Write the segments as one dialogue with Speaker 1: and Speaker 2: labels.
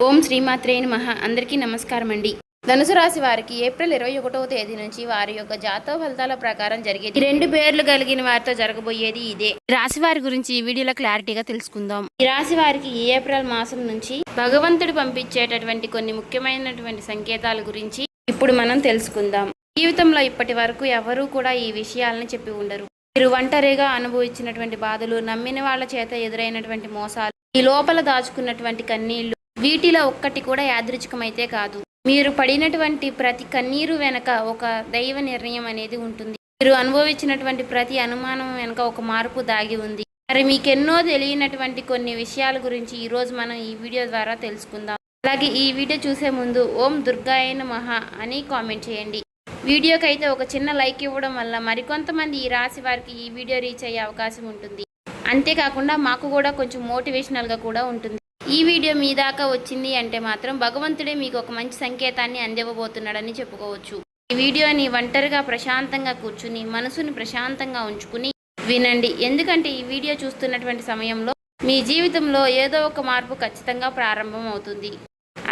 Speaker 1: ఓం శ్రీమాత్రే నమః. అందరికీ నమస్కారం అండి. ధనుసు రాశి వారికి ఏప్రిల్ 21వ తేదీ నుంచి వారి యొక్క జాతక ఫలితాల ప్రకారం జరిగేది 2 పేర్లు కలిగిన వారితో జరగబోయేది ఇదే. రాశి వారి గురించి ఈ వీడియోలో క్లారిటీగా తెలుసుకుందాం. ఈ రాశి వారికి ఈ ఏప్రిల్ మాసం నుంచి భగవంతుడు పంపించేటటువంటి కొన్ని ముఖ్యమైనటువంటి సంకేతాల గురించి ఇప్పుడు మనం తెలుసుకుందాం. జీవితంలో ఇప్పటి వరకు ఎవరూ కూడా ఈ విషయాలను చెప్పి ఉండరు. మీరు ఒంటరిగా అనుభవించినటువంటి బాధలు, నమ్మిన వాళ్ళ చేత ఎదురైనటువంటి మోసాలు, ఈ లోపల దాచుకున్నటువంటి కన్నీళ్లు, వీటిలో ఒక్కటి కూడా యాదృచ్ఛికమైతే కాదు. మీరు పడినటువంటి ప్రతి కన్నీరు వెనక ఒక దైవ నిర్ణయం అనేది ఉంటుంది. మీరు అనుభవించినటువంటి ప్రతి అనుమానం వెనక ఒక మార్పు దాగి ఉంది. మరి మీకెన్నో తెలియనటువంటి కొన్ని విషయాల గురించి ఈరోజు మనం ఈ వీడియో ద్వారా తెలుసుకుందాం. అలాగే ఈ వీడియో చూసే ముందు ఓం దుర్గాయ నమః అని కామెంట్ చేయండి. వీడియోకి అయితే ఒక చిన్న లైక్ ఇవ్వడం వల్ల మరికొంతమంది ఈ రాశి వారికి ఈ వీడియో రీచ్ అయ్యే అవకాశం ఉంటుంది. అంతేకాకుండా మాకు కూడా కొంచెం మోటివేషనల్గా కూడా ఉంటుంది. ఈ వీడియో మీ దాకా వచ్చింది అంటే మాత్రం భగవంతుడే మీకు ఒక మంచి సంకేతాన్ని అందివ్వబోతున్నాడని చెప్పుకోవచ్చు. ఈ వీడియోని ఒంటరిగా ప్రశాంతంగా కూర్చుని మనసుని ప్రశాంతంగా ఉంచుకుని వినండి. ఎందుకంటే ఈ వీడియో చూస్తున్నటువంటి సమయంలో మీ జీవితంలో ఏదో ఒక మార్పు ఖచ్చితంగా ప్రారంభం అవుతుంది.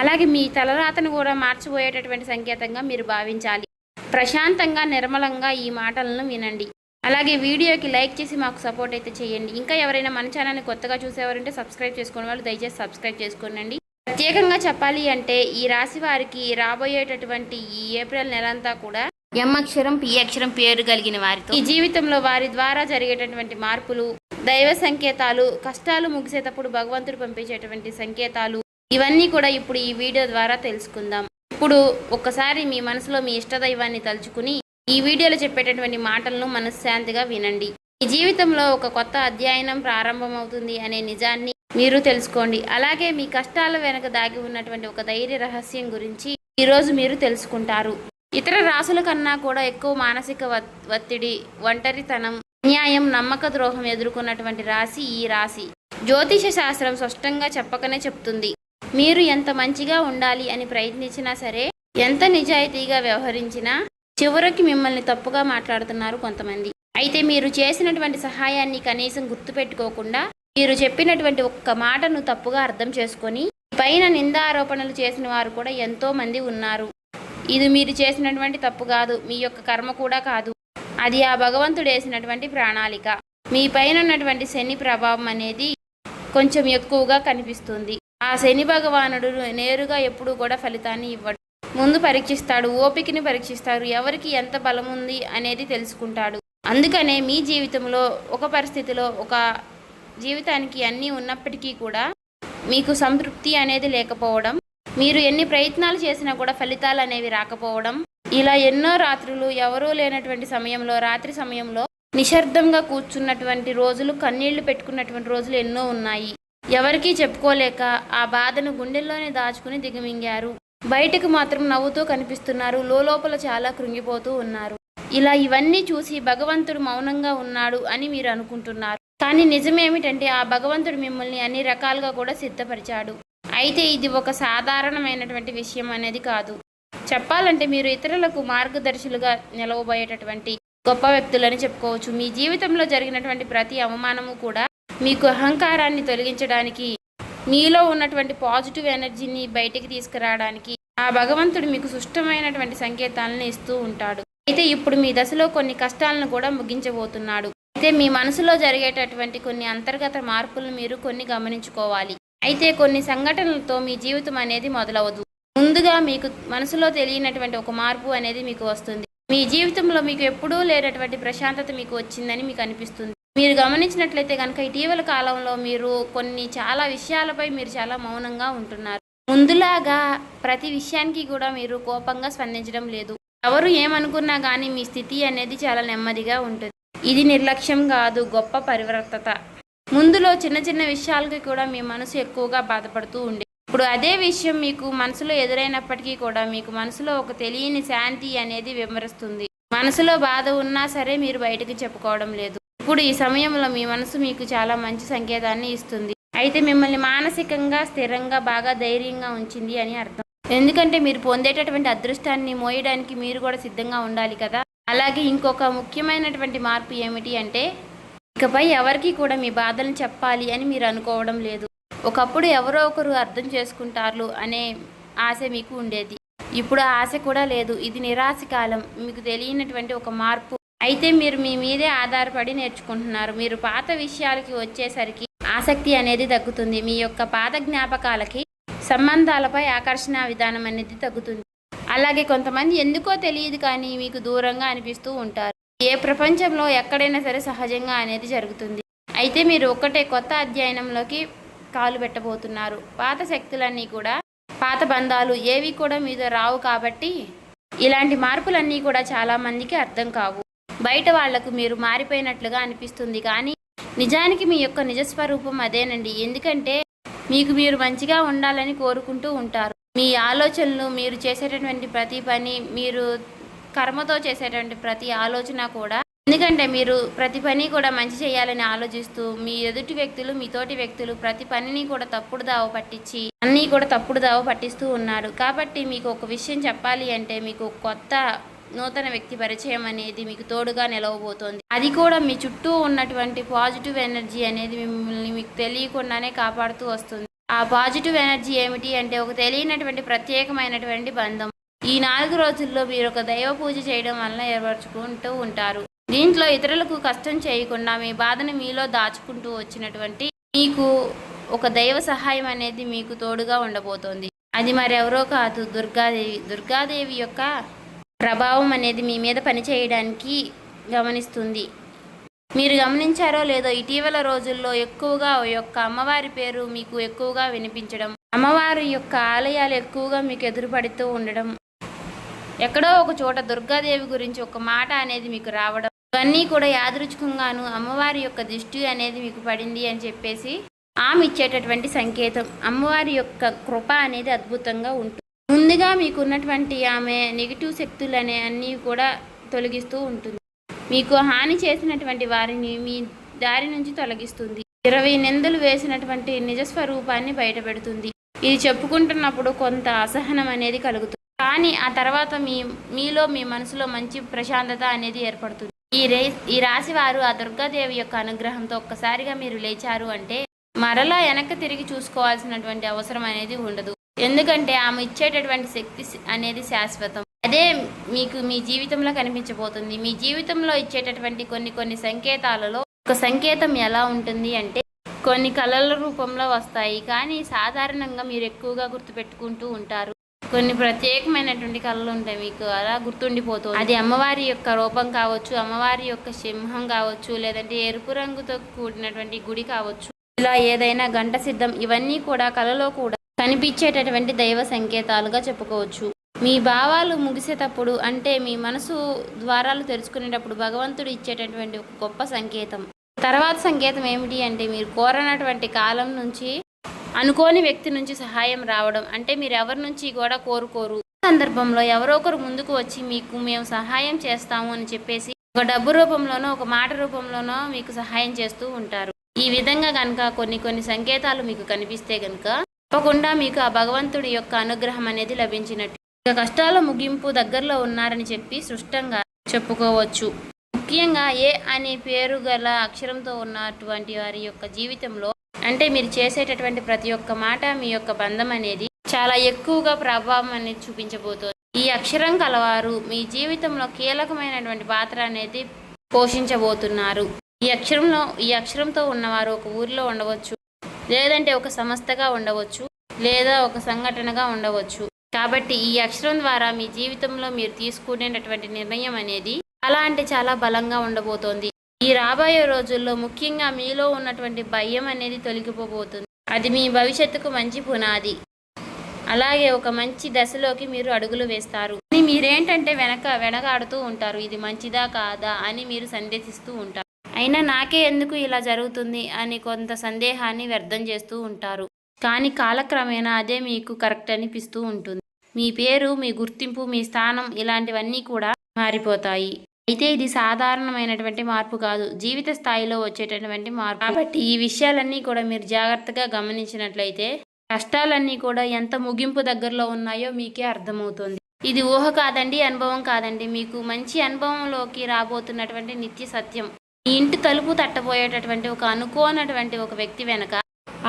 Speaker 1: అలాగే మీ తలరాతను కూడా మార్చిపోయేటటువంటి సంకేతంగా మీరు భావించాలి. ప్రశాంతంగా నిర్మలంగా ఈ మాటలను వినండి. అలాగే వీడియోకి లైక్ చేసి మాకు సపోర్ట్ అయితే చేయండి. ఇంకా ఎవరైనా మన ఛానల్ని కొత్తగా చూసేవారంటే సబ్స్క్రైబ్ చేసుకునే వాళ్ళు దయచేసి సబ్స్క్రైబ్ చేసుకోండి. ప్రత్యేకంగా చెప్పాలి అంటే ఈ రాశి వారికి రాబోయేటటువంటి ఈ ఏప్రిల్ నెలంతా కూడా ఎం అక్షరం పి అక్షరం పేరు కలిగిన వారితో ఈ జీవితంలో వారి ద్వారా జరిగేటటువంటి మార్పులు, దైవ సంకేతాలు, కష్టాలు ముగిసేటప్పుడు భగవంతుడు పంపించేటువంటి సంకేతాలు, ఇవన్నీ కూడా ఇప్పుడు ఈ వీడియో ద్వారా తెలుసుకుందాం. ఇప్పుడు ఒక్కసారి మీ మనసులో మీ ఇష్టదైవాన్ని తలుచుకుని ఈ వీడియోలో చెప్పేటటువంటి మాటలను మనశ్శాంతిగా వినండి. ఈ జీవితంలో ఒక కొత్త అధ్యయనం ప్రారంభమవుతుంది అనే నిజాన్ని మీరు తెలుసుకోండి. అలాగే మీ కష్టాల వెనక దాగి ఉన్నటువంటి ఒక ధైర్య రహస్యం గురించి ఈరోజు మీరు తెలుసుకుంటారు. ఇతర రాశుల కన్నా కూడా ఎక్కువ మానసిక ఒత్తిడి, ఒంటరితనం, అన్యాయం, నమ్మక ద్రోహం ఎదుర్కొన్నటువంటి రాశి ఈ రాశి. జ్యోతిష శాస్త్రం స్పష్టంగా చెప్పకనే చెప్తుంది. మీరు ఎంత మంచిగా ఉండాలి అని ప్రయత్నించినా సరే, ఎంత నిజాయితీగా వ్యవహరించినా చివరికి మిమ్మల్ని తప్పుగా మాట్లాడుతున్నారు కొంతమంది. అయితే మీరు చేసినటువంటి సహాయాన్ని కనీసం గుర్తుపెట్టుకోకుండా మీరు చెప్పినటువంటి ఒక్క మాటను తప్పుగా అర్థం చేసుకొని పైన నిందారోపణలు చేసిన వారు కూడా ఎంతో మంది ఉన్నారు. ఇది మీరు చేసినటువంటి తప్పు కాదు, మీ యొక్క కర్మ కూడా కాదు. అది ఆ భగవంతుడు వేసినటువంటి ప్రణాళిక. మీ పైన ఉన్నటువంటి శని ప్రభావం అనేది కొంచెం ఎక్కువగా కనిపిస్తుంది. ఆ శని భగవానుడు నేరుగా ఎప్పుడూ కూడా ఫలితాన్ని ఇవ్వడు. ముందు పరీక్షిస్తాడు, ఓపికని పరీక్షిస్తాడు, ఎవరికి ఎంత బలం ఉంది అనేది తెలుసుకుంటాడు. అందుకనే మీ జీవితంలో ఒక పరిస్థితిలో ఒక జీవితానికి అన్నీ ఉన్నప్పటికీ కూడా మీకు సంతృప్తి అనేది లేకపోవడం, మీరు ఎన్ని ప్రయత్నాలు చేసినా కూడా ఫలితాలు అనేవి రాకపోవడం, ఇలా ఎన్నో రాత్రులు ఎవరూ లేనటువంటి సమయంలో, రాత్రి సమయంలో నిశ్శబ్దంగా కూర్చున్నటువంటి రోజులు, కన్నీళ్లు పెట్టుకున్నటువంటి రోజులు ఎన్నో ఉన్నాయి. ఎవరికీ చెప్పుకోలేక ఆ బాధను గుండెల్లోనే దాచుకుని దిగమింగారు. బయటకు మాత్రం నవ్వుతూ కనిపిస్తున్నారు, లోపల చాలా కృంగిపోతూ ఉన్నారు. ఇలా ఇవన్నీ చూసి భగవంతుడు మౌనంగా ఉన్నాడు అని మీరు అనుకుంటున్నారు. కానీ నిజమేమిటంటే ఆ భగవంతుడు మిమ్మల్ని అన్ని రకాలుగా కూడా సిద్ధపరిచాడు. అయితే ఇది ఒక సాధారణమైనటువంటి విషయం అనేది కాదు. చెప్పాలంటే మీరు ఇతరులకు మార్గదర్శులుగా నిలవబోయేటటువంటి గొప్ప వ్యక్తులని చెప్పుకోవచ్చు. మీ జీవితంలో జరిగినటువంటి ప్రతి అవమానము కూడా మీకు అహంకారాన్ని తొలగించడానికి, మీలో ఉన్నటువంటి పాజిటివ్ ఎనర్జీని బయటికి తీసుకురావడానికి ఆ భగవంతుడు మీకు సుష్టమైనటువంటి సంకేతాలను ఇస్తూ ఉంటాడు. అయితే ఇప్పుడు మీ దశలో కొన్ని కష్టాలను కూడా ముగించబోతున్నాడు. అయితే మీ మనసులో జరిగేటటువంటి కొన్ని అంతర్గత మార్పులను మీరు కొన్ని గమనించుకోవాలి. అయితే కొన్ని సంఘటనలతో మీ జీవితం అనేది మొదలవదు. ముందుగా మీకు మనసులో తెలియనటువంటి ఒక మార్పు అనేది మీకు వస్తుంది. మీ జీవితంలో మీకు ఎప్పుడూ లేనటువంటి ప్రశాంతత మీకు వచ్చిందని మీకు అనిపిస్తుంది. మీరు గమనించినట్లయితే కనుక ఇటీవల కాలంలో మీరు చాలా విషయాలపై మీరు చాలా మౌనంగా ఉంటున్నారు. ముందులాగా ప్రతి విషయానికి కూడా మీరు కోపంగా స్పందించడం లేదు. ఎవరు ఏమనుకున్నా కానీ మీ స్థితి అనేది చాలా నెమ్మదిగా ఉంటుంది. ఇది నిర్లక్ష్యం కాదు, గొప్ప పరివర్తత. ముందులో చిన్న చిన్న విషయాలకి కూడా మీ మనసు ఎక్కువగా బాధపడుతూ ఉండే, ఇప్పుడు అదే విషయం మీకు మనసులో ఎదురైనప్పటికీ కూడా మీకు మనసులో ఒక తెలియని శాంతి అనేది విమరిస్తుంది. మనసులో బాధ ఉన్నా సరే మీరు బయటకు చెప్పుకోవడం లేదు. ఇప్పుడు ఈ సమయంలో మీ మనసు మీకు చాలా మంచి సంకేతాన్ని ఇస్తుంది. అయితే మిమ్మల్ని మానసికంగా స్థిరంగా బాగా ధైర్యంగా ఉంచింది అని అర్థం. ఎందుకంటే మీరు పొందేటటువంటి అదృష్టాన్ని మోయడానికి మీరు కూడా సిద్ధంగా ఉండాలి కదా. అలాగే ఇంకొక ముఖ్యమైనటువంటి మార్పు ఏమిటి అంటే ఇకపై ఎవరికి కూడా మీ బాధలను చెప్పాలి అని మీరు అనుకోవడం లేదు. ఒకప్పుడు ఎవరో ఒకరు అర్థం చేసుకుంటారు అనే ఆశ మీకు ఉండేది. ఇప్పుడు ఆ ఆశ కూడా లేదు. ఇది నిరాశ కాలం. మీకు తెలియనటువంటి ఒక మార్పు. అయితే మీరు మీ మీదే ఆధారపడి నేర్చుకుంటున్నారు. మీరు పాత విషయాలకి వచ్చేసరికి ఆసక్తి అనేది తగ్గుతుంది. మీ యొక్క పాత జ్ఞాపకాలకి, సంబంధాలపై ఆకర్షణ విధానం అనేది తగ్గుతుంది. అలాగే కొంతమంది ఎందుకో తెలియదు కానీ మీకు దూరంగా అనిపిస్తూ ఉంటారు. ఏ ప్రపంచంలో ఎక్కడైనా సరే సహజంగా అనేది జరుగుతుంది. అయితే మీరు ఒక్కటే కొత్త అధ్యయనంలోకి కాలు పెట్టబోతున్నారు. పాత శక్తులన్నీ కూడా, పాత బంధాలు ఏవి కూడా మీతో రావు. కాబట్టి ఇలాంటి మార్పులన్నీ కూడా చాలామందికి అర్థం కావు. బయట వాళ్లకు మీరు మారిపోయినట్లుగా అనిపిస్తుంది కానీ నిజానికి మీ యొక్క నిజస్వరూపం అదేనండి. ఎందుకంటే మీకు మీరు మంచిగా ఉండాలని కోరుకుంటూ ఉంటారు. మీ ఆలోచనలు, మీరు చేసేటటువంటి ప్రతి పని, మీరు కర్మతో చేసేటువంటి ప్రతి ఆలోచన కూడా, ఎందుకంటే మీరు ప్రతి పని కూడా మంచి చేయాలని ఆలోచిస్తూ మీ ఎదుటి వ్యక్తులు, మీ తోటి వ్యక్తులు ప్రతి పనిని కూడా తప్పుడు దావ పట్టించి అన్నీ కూడా తప్పుడు దావ పట్టిస్తూ ఉన్నారు. కాబట్టి మీకు ఒక విషయం చెప్పాలి అంటే మీకు కొత్త నూతన వ్యక్తి పరిచయం అనేది మీకు తోడుగా నిలవబోతోంది. అది కూడా మీ చుట్టూ ఉన్నటువంటి పాజిటివ్ ఎనర్జీ అనేది మిమ్మల్ని మీకు తెలియకుండానే కాపాడుతూ వస్తుంది. ఆ పాజిటివ్ ఎనర్జీ ఏమిటి అంటే ఒక తెలియనటువంటి ప్రత్యేకమైనటువంటి బంధం. ఈ 4 రోజుల్లో మీరు ఒక దైవ పూజ చేయడం వల్ల ఏర్పరచుకుంటూ ఉంటారు. దీంట్లో ఇతరులకు కష్టం చేయకుండా మీ బాధను మీలో దాచుకుంటూ వచ్చినటువంటి మీకు ఒక దైవ సహాయం అనేది మీకు తోడుగా ఉండబోతోంది. అది మరెవరో కాదు, దుర్గాదేవి. దుర్గాదేవి యొక్క ప్రభావం అనేది మీ మీద పనిచేయడానికి గమనిస్తుంది. మీరు గమనించారో లేదో ఇటీవల రోజుల్లో ఎక్కువగా యొక్క అమ్మవారి పేరు మీకు ఎక్కువగా వినిపించడం, అమ్మవారి యొక్క ఆలయాలు ఎక్కువగా మీకు ఎదురుపడుతూ ఉండడం, ఎక్కడో ఒక చోట దుర్గాదేవి గురించి ఒక మాట అనేది మీకు రావడం, ఇవన్నీ కూడా యాదృచ్ఛికంగాను అమ్మవారి యొక్క దృష్టి అనేది మీకు పడింది అని చెప్పేసి ఆమె ఇచ్చేటటువంటి సంకేతం. అమ్మవారి యొక్క కృప అనేది అద్భుతంగా ఉంటుంది. ముందుగా మీకున్నటువంటి ఆమె నెగిటివ్ శక్తులు అనే అన్నీ కూడా తొలగిస్తూ ఉంటుంది. మీకు హాని చేసినటువంటి వారిని మీ దారి నుంచి తొలగిస్తుంది. 20 నిందలు వేసినటువంటి నిజస్వరూపాన్ని బయటపెడుతుంది. ఇది చెప్పుకుంటున్నప్పుడు కొంత అసహనం అనేది కలుగుతుంది. కానీ ఆ తర్వాత మీలో మీ మనసులో మంచి ప్రశాంతత అనేది ఏర్పడుతుంది. ఈ రాశి వారు ఆ దుర్గాదేవి యొక్క అనుగ్రహంతో ఒక్కసారిగా మీరు లేచారు అంటే మరలా వెనక్కి తిరిగి చూసుకోవాల్సినటువంటి అవసరం అనేది ఉండదు. ఎందుకంటే ఆమె ఇచ్చేటటువంటి శక్తి అనేది శాశ్వతం. అదే మీకు మీ జీవితంలో కనిపించబోతుంది. మీ జీవితంలో ఇచ్చేటటువంటి కొన్ని సంకేతాలలో ఒక సంకేతం ఎలా ఉంటుంది అంటే కొన్ని కళల రూపంలో వస్తాయి. కానీ సాధారణంగా మీరు ఎక్కువగా గుర్తుపెట్టుకుంటూ ఉంటారు. కొన్ని ప్రత్యేకమైనటువంటి కళలు ఉంటాయి, మీకు అలా గుర్తుండిపోతుంది. అది అమ్మవారి యొక్క రూపం కావచ్చు, అమ్మవారి యొక్క సింహం కావచ్చు, లేదంటే ఎరుపు రంగుతో కూడినటువంటి గుడి కావచ్చు, ఇలా ఏదైనా గంట సిద్ధం, ఇవన్నీ కూడా కళలో కూడా కనిపించేటటువంటి దైవ సంకేతాలుగా చెప్పుకోవచ్చు. మీ భావాలు ముగిసేటప్పుడు అంటే మీ మనసు ద్వారాలు తెరుచుకునేటప్పుడు భగవంతుడు ఇచ్చేటటువంటి ఒక గొప్ప సంకేతం. తర్వాత సంకేతం ఏమిటి అంటే మీరు కోరనటువంటి కాలం నుంచి అనుకోని వ్యక్తి నుంచి సహాయం రావడం. అంటే మీరు ఎవరి నుంచి కూడా కోరుకోరు, సందర్భంలో ఎవరో ఒకరు ముందుకు వచ్చి మీకు మేము సహాయం చేస్తాము అని చెప్పేసి ఒక డబ్బు రూపంలోనో ఒక మాట రూపంలోనో మీకు సహాయం చేస్తూ ఉంటారు. ఈ విధంగా కనుక కొన్ని సంకేతాలు మీకు కనిపిస్తే కనుక తప్పకుండా మీకు ఆ భగవంతుడి యొక్క అనుగ్రహం అనేది లభించినట్టు. ఇక కష్టాల ముగింపు దగ్గరలో ఉన్నారని చెప్పి స్పష్టంగా చెప్పుకోవచ్చు. ముఖ్యంగా ఏ అనే పేరు గల అక్షరంతో ఉన్నటువంటి వారి యొక్క జీవితంలో అంటే మీరు చేసేటటువంటి ప్రతి ఒక్క మాట మీ యొక్క బంధం అనేది చాలా ఎక్కువగా ప్రభావం అనేది చూపించబోతోంది. ఈ అక్షరం కలవారు మీ జీవితంలో కీలకమైనటువంటి పాత్ర అనేది పోషించబోతున్నారు. ఈ అక్షరంతో ఉన్నవారు ఒక ఊరిలో ఉండవచ్చు, లేదంటే ఒక సంస్థగా ఉండవచ్చు, లేదా ఒక సంఘటనగా ఉండవచ్చు. కాబట్టి ఈ అక్షరం ద్వారా మీ జీవితంలో మీరు తీసుకునేటటువంటి నిర్ణయం అనేది చాలా అంటే చాలా బలంగా ఉండబోతోంది. ఈ రాబోయే రోజుల్లో ముఖ్యంగా మీలో ఉన్నటువంటి భయం అనేది తొలగిపోబోతుంది. అది మీ భవిష్యత్తుకు మంచి పునాది. అలాగే ఒక మంచి దశలోకి మీరు అడుగులు వేస్తారు. మీరేంటంటే వెనకాడుతూ ఉంటారు. ఇది మంచిదా కాదా అని మీరు సందేహిస్తూ ఉంటారు. అయినా నాకే ఎందుకు ఇలా జరుగుతుంది అని కొంత సందేహాన్ని వ్యర్థం చేస్తూ ఉంటారు. కానీ కాలక్రమేణా అదే మీకు కరెక్ట్ అనిపిస్తూ ఉంటుంది. మీ పేరు, మీ గుర్తింపు, మీ స్థానం ఇలాంటివన్నీ కూడా మారిపోతాయి. అయితే ఇది సాధారణమైనటువంటి మార్పు కాదు, జీవిత స్థాయిలో వచ్చేటటువంటి మార్పు. కాబట్టి ఈ విషయాలన్నీ కూడా మీరు జాగ్రత్తగా గమనించినట్లయితే కష్టాలన్నీ కూడా ఎంత ముగింపు దగ్గరలో ఉన్నాయో మీకే అర్థమవుతుంది. ఇది ఊహ కాదండి, అనుభవం కాదండి, మీకు మంచి అనుభవంలోకి రాబోతున్నటువంటి నిత్య సత్యం. మీ ఇంటి తలుపు తట్టబోయేటటువంటి ఒక అనుకోనటువంటి ఒక వ్యక్తి వెనక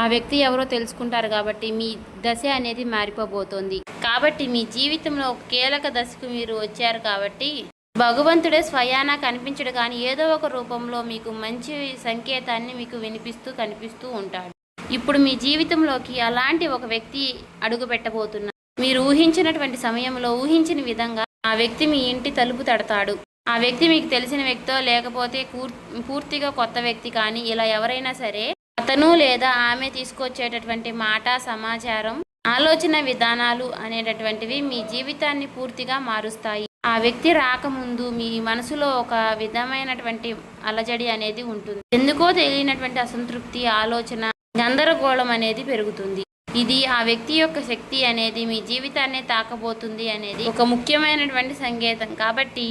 Speaker 1: ఆ వ్యక్తి ఎవరో తెలుసుకుంటారు కాబట్టి మీ దశ అనేది మారిపోబోతోంది. కాబట్టి మీ జీవితంలో ఒక కీలక దశకు మీరు వచ్చారు కాబట్టి భగవంతుడే స్వయానా కనిపించడు కానీ ఏదో ఒక రూపంలో మీకు మంచి సంకేతాన్ని మీకు వినిపిస్తూ కనిపిస్తూ ఉంటాడు. ఇప్పుడు మీ జీవితంలోకి అలాంటి ఒక వ్యక్తి అడుగు పెట్టబోతున్నారు. మీరు ఊహించినటువంటి సమయంలో ఊహించిన విధంగా ఆ వ్యక్తి మీ ఇంటి తలుపు తడతాడు. ఆ వ్యక్తి మీకు తెలిసిన వ్యక్తో లేకపోతే పూర్తిగా కొత్త వ్యక్తి కానీ ఇలా ఎవరైనా సరే అతను లేదా ఆమె తీసుకొచ్చేటటువంటి మాట, సమాచారం, ఆలోచన విధానాలు అనేటటువంటివి మీ జీవితాన్ని పూర్తిగా మారుస్తాయి. ఆ వ్యక్తి రాకముందు మీ మనసులో ఒక విధమైనటువంటి అలజడి అనేది ఉంటుంది. ఎందుకో తెలియనటువంటి అసంతృప్తి, ఆలోచన, గందరగోళం అనేది పెరుగుతుంది. ఇది ఆ వ్యక్తి యొక్క శక్తి అనేది మీ జీవితాన్ని తాకబోతుంది అనేది ఒక ముఖ్యమైనటువంటి సంకేతం. కాబట్టి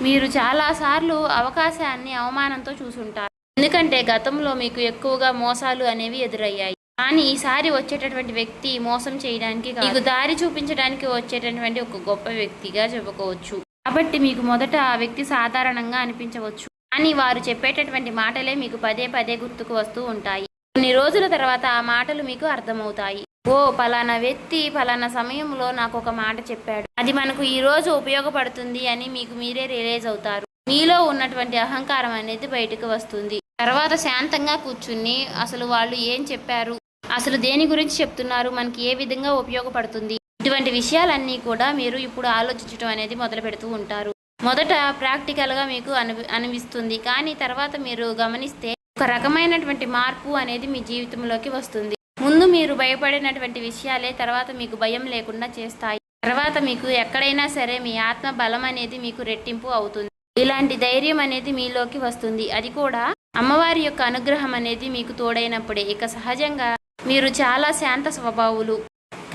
Speaker 1: మీరు చాలాసార్లు అవకాశాన్ని అవమానంతో చూసుంటారు. ఎందుకంటే గతంలో మీకు ఎక్కువగా మోసాలు అనేవి ఎదురయ్యాయి. కానీ ఈసారి వచ్చేటటువంటి వ్యక్తి మోసం చేయడానికి మీకు దారి చూపించడానికి వచ్చేటటువంటి ఒక గొప్ప వ్యక్తిగా చెప్పుకోవచ్చు. కాబట్టి మీకు మొదట ఆ వ్యక్తి సాధారణంగా అనిపించవచ్చు, కానీ వారు చెప్పేటటువంటి మాటలే మీకు పదే పదే గుర్తుకు వస్తూ ఉంటాయి. కొన్ని రోజుల తర్వాత ఆ మాటలు మీకు అర్థమవుతాయి. ఓ పలానా వ్యక్తి పలానా సమయంలో నాకు ఒక మాట చెప్పాడు, అది మనకు ఈ రోజు ఉపయోగపడుతుంది అని మీకు మీరే రియలైజ్ అవుతారు. మీలో ఉన్నటువంటి అహంకారం అనేది బయటకు వస్తుంది. తర్వాత శాంతంగా కూర్చుని అసలు వాళ్ళు ఏం చెప్పారు, అసలు దేని గురించి చెప్తున్నారు, మనకి ఏ విధంగా ఉపయోగపడుతుంది, ఇటువంటి విషయాలన్నీ కూడా మీరు ఇప్పుడు ఆలోచించడం అనేది మొదలు పెడుతూ ఉంటారు. మొదట ప్రాక్టికల్గా మీకు అనిపిస్తుంది, కానీ తర్వాత మీరు గమనిస్తే ఒక రకమైనటువంటి మార్పు అనేది మీ జీవితంలోకి వస్తుంది. ముందు మీరు భయపడినటువంటి విషయాలే తర్వాత మీకు భయం లేకుండా చేస్తాయి. తర్వాత మీకు ఎక్కడైనా సరే మీ ఆత్మ బలం అనేది మీకు రెట్టింపు అవుతుంది. ఇలాంటి ధైర్యం అనేది మీలోకి వస్తుంది. అది కూడా అమ్మవారి యొక్క అనుగ్రహం అనేది మీకు తోడైనప్పుడే. ఇక సహజంగా మీరు చాలా శాంత స్వభావులు,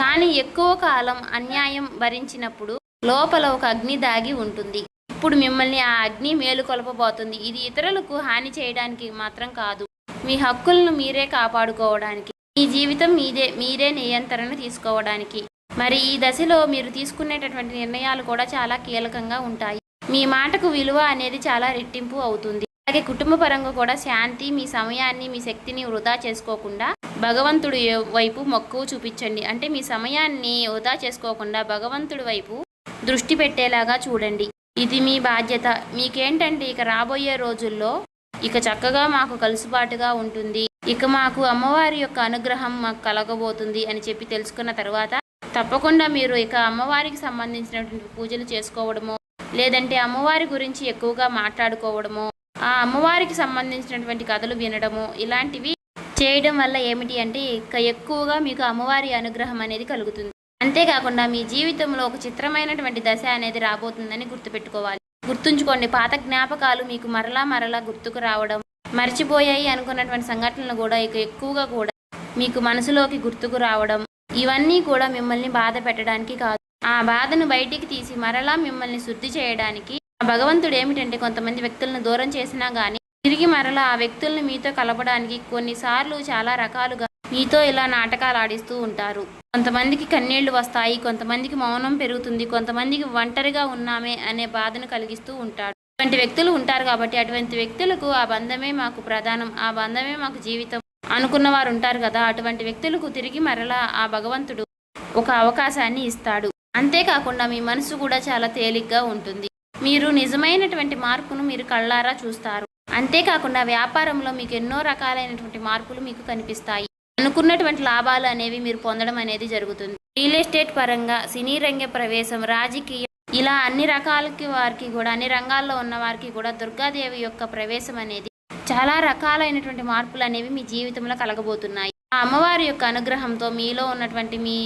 Speaker 1: కానీ ఎక్కువ కాలం అన్యాయం భరించినప్పుడు లోపల ఒక అగ్ని దాగి ఉంటుంది. ఇప్పుడు మిమ్మల్ని ఆ అగ్ని మేలుకొల్పబోతుంది. ఇది ఇతరులకు హాని చేయడానికి మాత్రం కాదు, మీ హక్కులను మీరే కాపాడుకోవడానికి, మీ జీవితం మీరే నియంత్రణ తీసుకోవడానికి. మరి ఈ దశలో మీరు తీసుకునేటటువంటి నిర్ణయాలు కూడా చాలా కీలకంగా ఉంటాయి. మీ మాటకు విలువ అనేది చాలా రెట్టింపు అవుతుంది. అలాగే కుటుంబ పరంగా కూడా శాంతి, మీ సమయాన్ని, మీ శక్తిని వృధా చేసుకోకుండా భగవంతుడి వైపు మక్కువ చూపించండి. అంటే మీ సమయాన్ని వృధా చేసుకోకుండా భగవంతుడి వైపు దృష్టి పెట్టేలాగా చూడండి. ఇది మీ బాధ్యత. మీకేంటంటే ఇక రాబోయే రోజుల్లో ఇక చక్కగా మాకు కలుసుబాటుగా ఉంటుంది, ఇక మాకు అమ్మవారి యొక్క అనుగ్రహం మాకు కలగబోతుంది అని చెప్పి తెలుసుకున్న తర్వాత తప్పకుండా మీరు ఇక అమ్మవారికి సంబంధించినటువంటి పూజలు చేసుకోవడమో, లేదంటే అమ్మవారి గురించి ఎక్కువగా మాట్లాడుకోవడమో, ఆ అమ్మవారికి సంబంధించినటువంటి కథలు వినడము, ఇలాంటివి చేయడం వల్ల ఏమిటి అంటే ఇక ఎక్కువగా మీకు అమ్మవారి అనుగ్రహం అనేది కలుగుతుంది. అంతేకాకుండా మీ జీవితంలో ఒక చిత్రమైనటువంటి దశ అనేది రాబోతుందని గుర్తుపెట్టుకోవాలి. గుర్తుంచుకోండి, పాత జ్ఞాపకాలు మీకు మరలా గుర్తుకు రావడం, మర్చిపోయాయి అనుకున్నటువంటి సంఘటనలు కూడా ఇక ఎక్కువగా కూడా మీకు మనసులోకి గుర్తుకు రావడం, ఇవన్నీ కూడా మిమ్మల్ని బాధ పెట్టడానికి కాదు, ఆ బాధను బయటికి తీసి మరలా మిమ్మల్ని శుద్ధి చేయడానికి. భగవంతుడు ఏమిటంటే కొంతమంది వ్యక్తులను దూరం చేసినా కానీ తిరిగి మరలా ఆ వ్యక్తులను మీతో కలపడానికి కొన్నిసార్లు చాలా రకాలుగా మీతో ఇలా నాటకాలు ఆడిస్తూ ఉంటారు. కొంతమందికి కన్నీళ్లు వస్తాయి, కొంతమందికి మౌనం పెరుగుతుంది, కొంతమందికి ఒంటరిగా ఉన్నామే అనే బాధను కలిగిస్తూ ఉంటాడు. అటువంటి వ్యక్తులు ఉంటారు. కాబట్టి అటువంటి వ్యక్తులకు ఆ బంధమే మాకు ప్రధానం, ఆ బంధమే మాకు జీవితం అనుకున్న వారు ఉంటారు కదా, అటువంటి వ్యక్తులకు తిరిగి మరలా ఆ భగవంతుడు ఒక అవకాశాన్ని ఇస్తాడు. అంతేకాకుండా మీ మనసు కూడా చాలా తేలిగ్గా ఉంటుంది. మీరు నిజమైనటువంటి మార్పును మీరు కళ్ళారా చూస్తారు. అంతేకాకుండా వ్యాపారంలో మీకు ఎన్నో రకాలైనటువంటి మార్పులు మీకు కనిపిస్తాయి. అనుకున్నటువంటి లాభాలు అనేవి మీరు పొందడం అనేది జరుగుతుంది. రియల్ ఎస్టేట్ పరంగా, సినీ రంగ ప్రవేశం, రాజకీయం, ఇలా అన్ని రకాలకి వారికి కూడా, అన్ని రంగాల్లో ఉన్న వారికి కూడా దుర్గాదేవి యొక్క ప్రవేశం అనేది చాలా రకాలైనటువంటి మార్పులు అనేవి మీ జీవితంలో కలగబోతున్నాయి. ఆ అమ్మవారి యొక్క అనుగ్రహంతో మీలో ఉన్నటువంటి మీ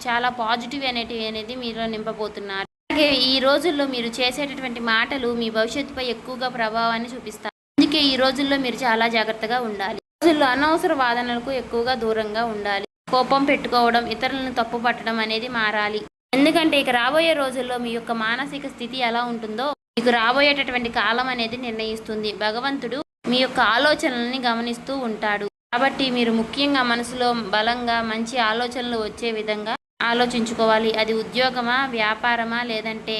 Speaker 1: చాలా పాజిటివ్ అనేది మీలో నింపబోతున్నారు. అలాగే ఈ రోజుల్లో మీరు చేసేటటువంటి మాటలు మీ భవిష్యత్తుపై ఎక్కువగా ప్రభావాన్ని చూపిస్తాయి. అందుకే ఈ రోజుల్లో మీరు చాలా జాగ్రత్తగా ఉండాలి. రోజుల్లో అనవసర వాదనలకు ఎక్కువగా దూరంగా ఉండాలి. కోపం పెట్టుకోవడం, ఇతరులను తప్పు పట్టడం అనేది మారాలి. ఎందుకంటే ఇక రాబోయే రోజుల్లో మీ యొక్క మానసిక స్థితి ఎలా ఉంటుందో మీకు రాబోయేటటువంటి కాలం అనేది నిర్ణయిస్తుంది. భగవంతుడు మీ యొక్క ఆలోచనల్ని గమనిస్తూ ఉంటాడు. కాబట్టి మీరు ముఖ్యంగా మనసులో బలంగా మంచి ఆలోచనలు వచ్చే విధంగా ఆలోచించుకోవాలి. అది ఉద్యోగమా, వ్యాపారమా, లేదంటే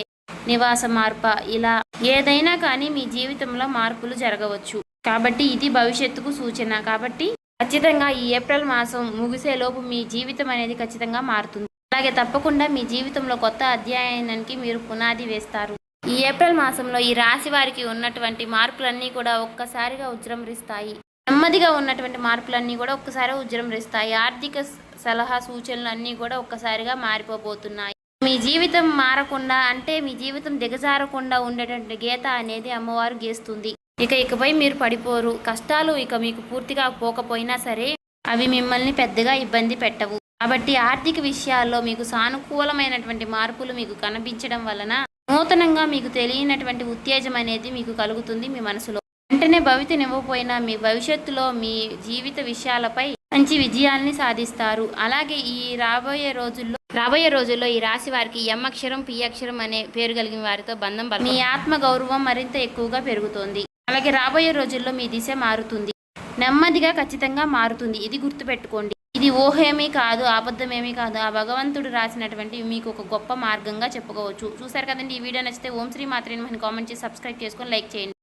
Speaker 1: నివాస మార్పా, ఇలా ఏదైనా కానీ మీ జీవితంలో మార్పులు జరగవచ్చు. కాబట్టి ఇది భవిష్యత్తుకు సూచన. కాబట్టి ఖచ్చితంగా ఈ ఏప్రిల్ మాసం ముగిసేలోపు మీ జీవితం అనేది ఖచ్చితంగా మారుతుంది. అలాగే తప్పకుండా మీ జీవితంలో కొత్త అధ్యాయానికి మీరు పునాది వేస్తారు. ఈ ఏప్రిల్ మాసంలో ఈ రాశి వారికి ఉన్నటువంటి మార్పులన్నీ కూడా ఒక్కసారిగా ఉజృంభిస్తాయి. నెమ్మదిగా ఉన్నటువంటి మార్పులన్నీ కూడా ఒక్కసారి ఉజృంభిస్తాయి. ఆర్థిక సలహా సూచనలు అన్నీ కూడా ఒక్కసారిగా మారిపోబోతున్నాయి. మీ జీవితం మారకుండా అంటే మీ జీవితం దిగజారకుండా ఉండేటువంటి గీత అనేది అమ్మవారు గీస్తుంది. ఇకపై మీరు పడిపోరు. కష్టాలు ఇక మీకు పూర్తిగా పోకపోయినా సరే అవి మిమ్మల్ని పెద్దగా ఇబ్బంది పెట్టవు. కాబట్టి ఆర్థిక విషయాల్లో మీకు సానుకూలమైనటువంటి మార్పులు మీకు కనిపించడం వలన నూతనంగా మీకు తెలియనటువంటి ఉత్తేజం అనేది మీకు కలుగుతుంది మీ మనసులో. వెంటనే భవితనివ్వకపోయినా మీ భవిష్యత్తులో మీ జీవిత విషయాలపై మంచి విజయాల్ని సాధిస్తారు. అలాగే ఈ రాబోయే రోజుల్లో ఈ రాశి వారికి ఎం అక్షరం పి అక్షరం అనే పేరు కలిగిన వారితో బంధం మీ ఆత్మ గౌరవం మరింత ఎక్కువగా పెరుగుతోంది. అలాగే రాబోయే రోజుల్లో మీ దిశ మారుతుంది. నెమ్మదిగా ఖచ్చితంగా మారుతుంది. ఇది గుర్తుపెట్టుకోండి. ఇది ఊహేమీ కాదు, అబద్ధమేమీ కాదు. ఆ భగవంతుడు రాసినటువంటి మీకు ఒక గొప్ప మార్గంగా చెప్పుకోవచ్చు. చూసారు కదండి. ఈ వీడియో నచ్చితే ఓం శ్రీ మాత్రే నమః కామెంట్ చేసి సబ్స్క్రైబ్ చేసుకొని లైక్ చేయండి.